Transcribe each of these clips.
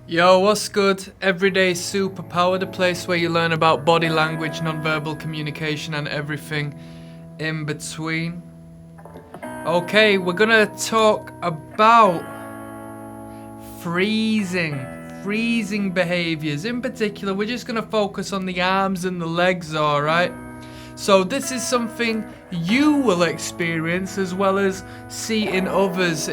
Yo, what's good? Everyday Superpower, the place where you learn about body language, non-verbal communication, and everything in between. Okay, we're gonna talk about freezing behaviors. In particular, we're just gonna focus on the arms and the legs, alright? So this is something you will experience as well as see in others.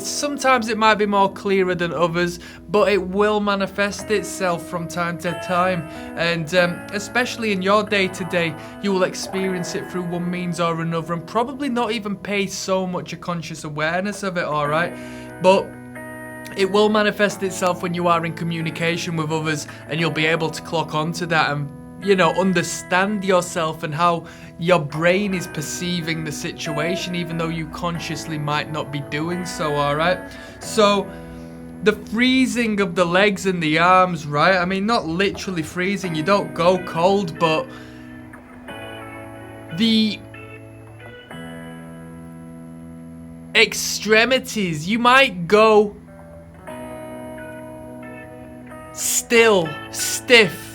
Sometimes it might be more clearer than others, but it will manifest itself from time to time. And especially in your day-to-day, you will experience it through one means or another and probably not even pay so much a conscious awareness of it, alright? But it will manifest itself when you are in communication with others, and you'll be able to clock onto that and understand yourself and how your brain is perceiving the situation, even though you consciously might not be doing so, alright? So, the freezing of the legs and the arms, right? I mean, not literally freezing, you don't go cold, but the extremities, you might go still, stiff.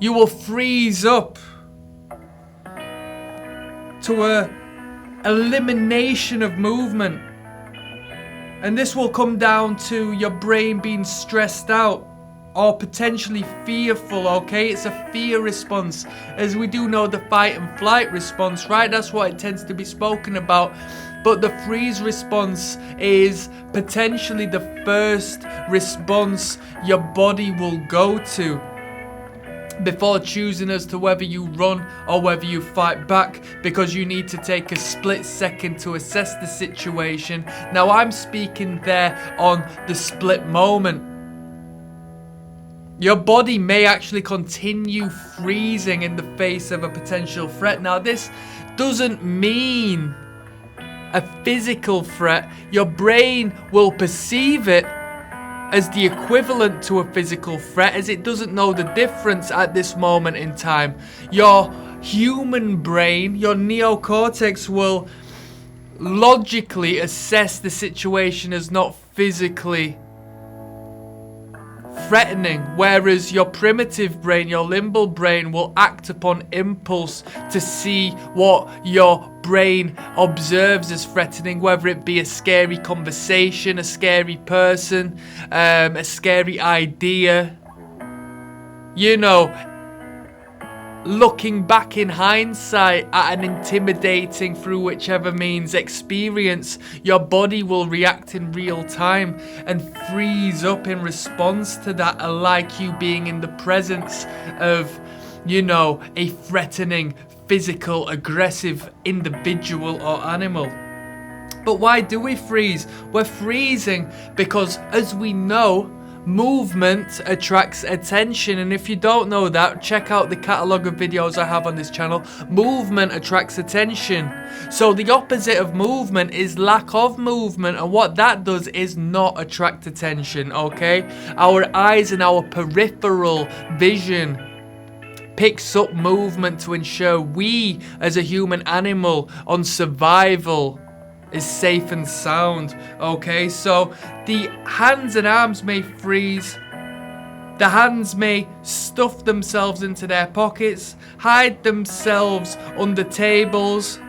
You will freeze up to a elimination of movement. And this will come down to your brain being stressed out or potentially fearful, okay? It's a fear response. As we do know, the fight and flight response, right? That's what it tends to be spoken about. But the freeze response is potentially the first response your body will go to before choosing as to whether you run or whether you fight back, because you need to take a split second to assess the situation. Now, I'm speaking there on the split moment. Your body may actually continue freezing in the face of a potential threat. Now, this doesn't mean a physical threat. Your brain will perceive it as the equivalent to a physical threat, as it doesn't know the difference at this moment in time. Your human brain, your neocortex, will logically assess the situation as not physically threatening, whereas your primitive brain, your limbal brain, will act upon impulse to see what your brain observes as threatening, whether it be a scary conversation, a scary person, a scary idea. Looking back in hindsight at an intimidating, through whichever means, experience, your body will react in real time and freeze up in response to that, alike you being in the presence of, a threatening, physical, aggressive individual or animal. But why do we freeze? We're freezing because, as we know, movement attracts attention, and if you don't know that, check out the catalogue of videos I have on this channel. Movement attracts attention. So the opposite of movement is lack of movement, and what that does is not attract attention, okay? Our eyes and our peripheral vision picks up movement to ensure we, as a human animal on survival, is safe and sound, okay? So the hands and arms may freeze. The hands may stuff themselves into their pockets, hide themselves under tables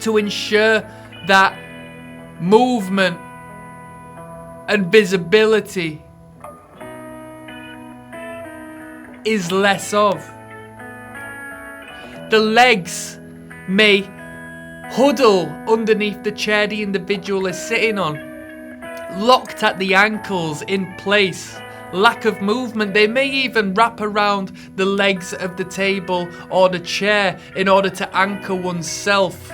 to ensure that movement and visibility is less of. The legs may huddle underneath the chair the individual is sitting on, locked at the ankles in place. Lack of movement. They may even wrap around the legs of the table or the chair in order to anchor oneself.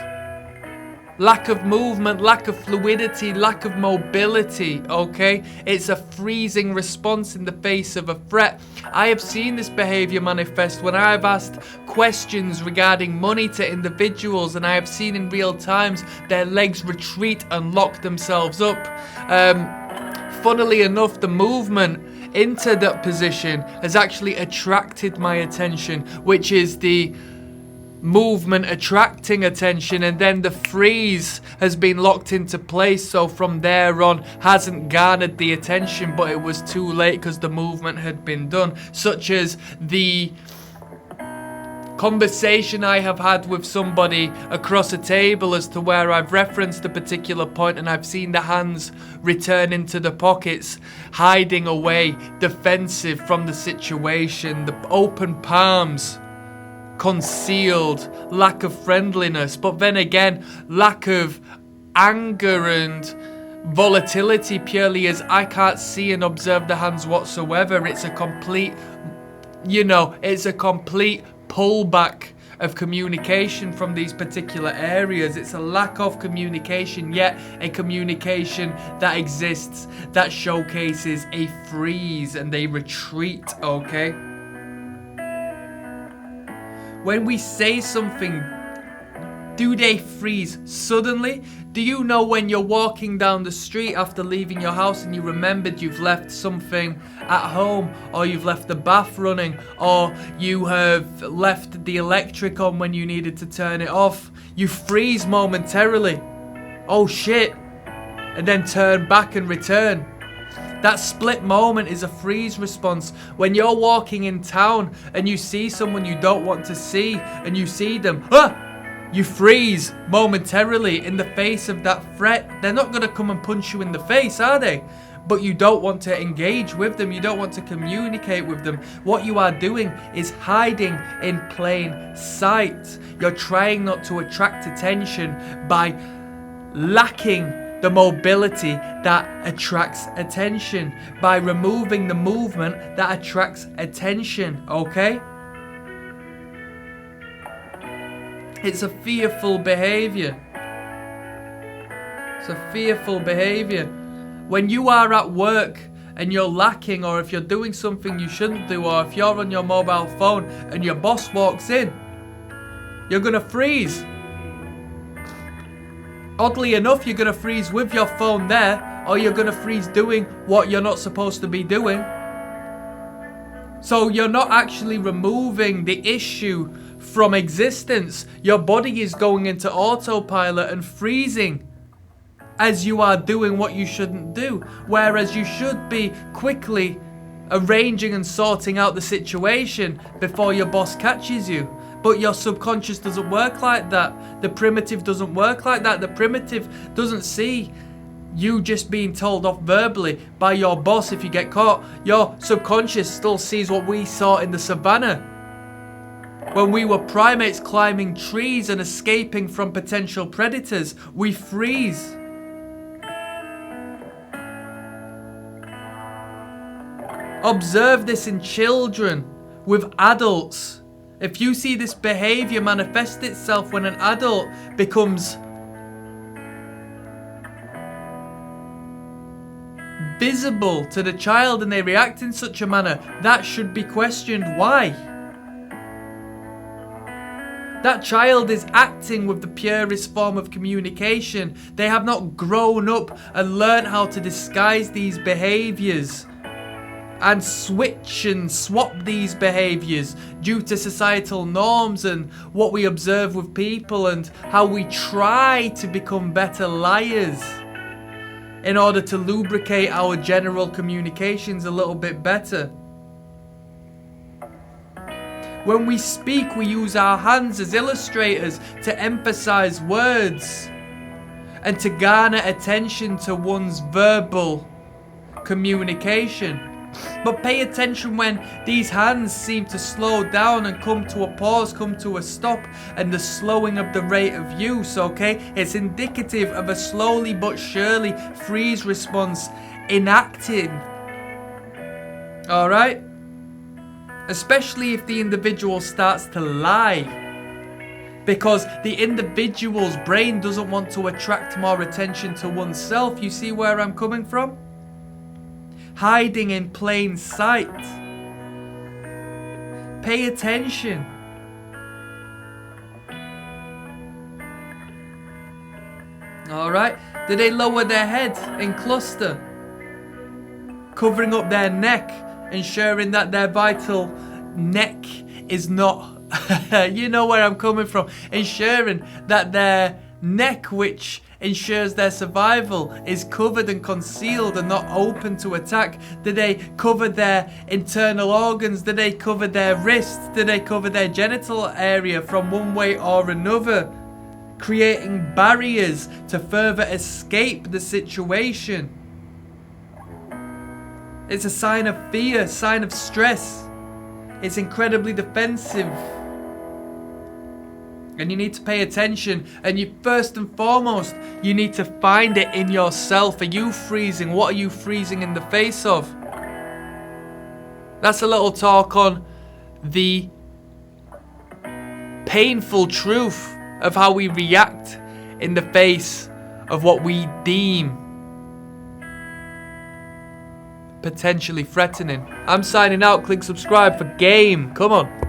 Lack of movement, lack of fluidity, lack of mobility, okay? It's a freezing response in the face of a threat. I have seen this behavior manifest when I have asked questions regarding money to individuals, and I have seen in real times their legs retreat and lock themselves up. Funnily enough, the movement into that position has actually attracted my attention, which is the movement attracting attention, and then the freeze has been locked into place, so from there on hasn't garnered the attention, but it was too late because the movement had been done. Such as the conversation I have had with somebody across a table as to where I've referenced a particular point and I've seen the hands return into the pockets, hiding away, defensive from the situation, the open palms, concealed, lack of friendliness, but then again, lack of anger and volatility, purely as I can't see and observe the hands whatsoever. It's a complete, it's a complete pullback of communication from these particular areas. It's a lack of communication, yet a communication that exists, that showcases a freeze and a retreat, okay? When we say something, do they freeze suddenly? Do you know when you're walking down the street after leaving your house and you remembered you've left something at home, or you've left the bath running, or you have left the electric on when you needed to turn it off? You freeze momentarily. Oh shit. And then turn back and return. That split moment is a freeze response. When you're walking in town and you see someone you don't want to see and you see them, you freeze momentarily in the face of that threat. They're not going to come and punch you in the face, are they? But you don't want to engage with them. You don't want to communicate with them. What you are doing is hiding in plain sight. You're trying not to attract attention by lacking the mobility that attracts attention, by removing the movement that attracts attention, okay? It's a fearful behavior. It's a fearful behavior. When you are at work and you're lacking, or if you're doing something you shouldn't do, or if you're on your mobile phone and your boss walks in, you're gonna freeze. Oddly enough, you're gonna freeze with your phone there, or you're gonna freeze doing what you're not supposed to be doing. So you're not actually removing the issue from existence. Your body is going into autopilot and freezing as you are doing what you shouldn't do, whereas you should be quickly arranging and sorting out the situation before your boss catches you. But your subconscious doesn't work like that. The primitive doesn't work like that. The primitive doesn't see you just being told off verbally by your boss if you get caught. Your subconscious still sees what we saw in the savannah when we were primates climbing trees and escaping from potential predators. We freeze. Observe this in children, with adults. If you see this behavior manifest itself when an adult becomes visible to the child and they react in such a manner, that should be questioned. Why? That child is acting with the purest form of communication. They have not grown up and learned how to disguise these behaviors and switch and swap these behaviors due to societal norms and what we observe with people, and how we try to become better liars in order to lubricate our general communications a little bit better. When we speak, we use our hands as illustrators to emphasize words and to garner attention to one's verbal communication. But pay attention when these hands seem to slow down and come to a pause, come to a stop, and the slowing of the rate of use, okay? It's indicative of a slowly but surely freeze response enacting. Alright? Especially if the individual starts to lie, because the individual's brain doesn't want to attract more attention to oneself. You see where I'm coming from? Hiding in plain sight. Pay attention. Alright? Do they lower their head in cluster, covering up their neck, ensuring that their vital neck is not You know where I'm coming from. Ensuring that their neck, which ensures their survival, is covered and concealed and not open to attack. Do they cover their internal organs? Do they cover their wrists? Do they cover their genital area from one way or another? Creating barriers to further escape the situation. It's a sign of fear, a sign of stress. It's incredibly defensive. And you need to pay attention. And you, first and foremost, you need to find it in yourself. Are you freezing? What are you freezing in the face of? That's a little talk on the painful truth of how we react in the face of what we deem potentially threatening. I'm signing out. Click subscribe for game. Come on.